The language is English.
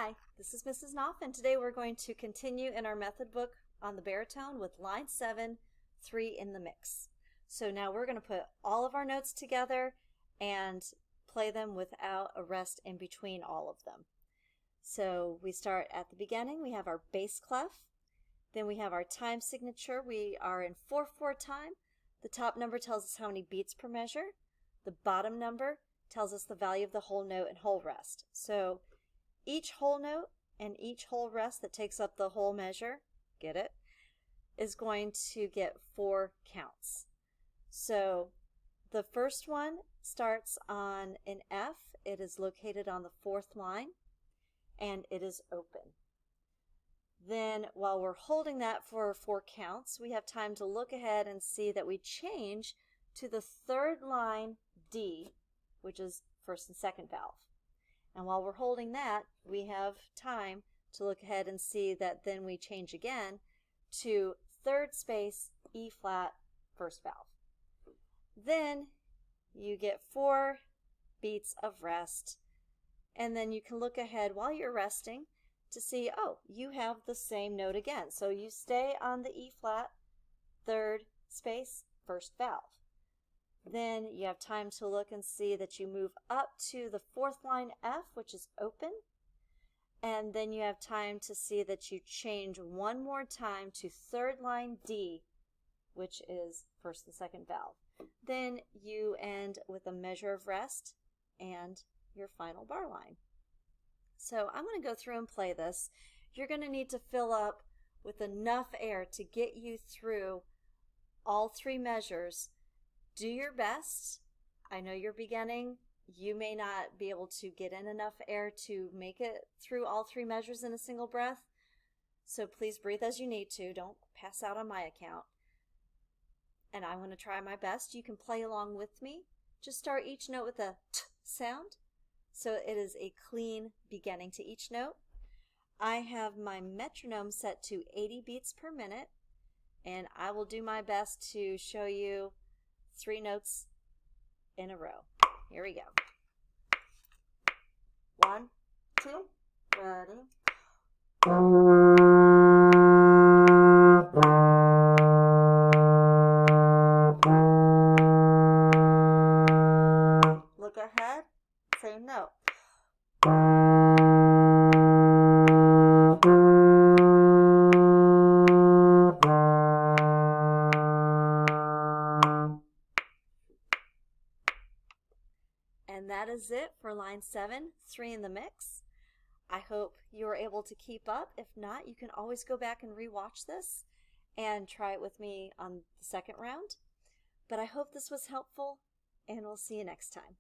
Hi, this is Mrs. Knopf, and today we're going to continue in our method book on the baritone with line 7, 3 in the mix. So now we're going to put all of our notes together and play them without a rest in between all of them. So we start at the beginning. We have our bass clef. Then we have our time signature. We are in 4/4 time. The top number tells us how many beats per measure. The bottom number tells us the value of the whole note and whole rest. So each whole note and each whole rest that takes up the whole measure, get it, is going to get 4 counts. So the first one starts on an F. It is located on the 4th line and it is open. Then while we're holding that for 4 counts, we have time to look ahead and see that we change to the 3rd line D, which is first and second valve. And while we're holding that, we have time to look ahead and see that then we change again to 3rd space E flat first valve. Then you get 4 beats of rest, and then you can look ahead while you're resting to see, oh, you have the same note again. So you stay on the E flat 3rd space first valve. Then you have time to look and see that you move up to the 4th line F, which is open. And then you have time to see that you change one more time to 3rd line D, which is first and second valve. Then you end with a measure of rest and your final bar line. So I'm going to go through and play this. You're going to need to fill up with enough air to get you through all 3 measures. Do your best. I know you're beginning. You may not be able to get in enough air to make it through all 3 measures in a single breath. So please breathe as you need to. Don't pass out on my account. And I'm going to try my best. You can play along with me. Just start each note with a t sound. So it is a clean beginning to each note. I have my metronome set to 80 beats per minute. And I will do my best to show you 3 notes in a row. Here we go. 1, 2, ready. Look ahead, same note. And that is it for line 7, 3 in the mix. I hope you are able to keep up. If not, you can always go back and rewatch this and try it with me on the second round. But I hope this was helpful, and we'll see you next time.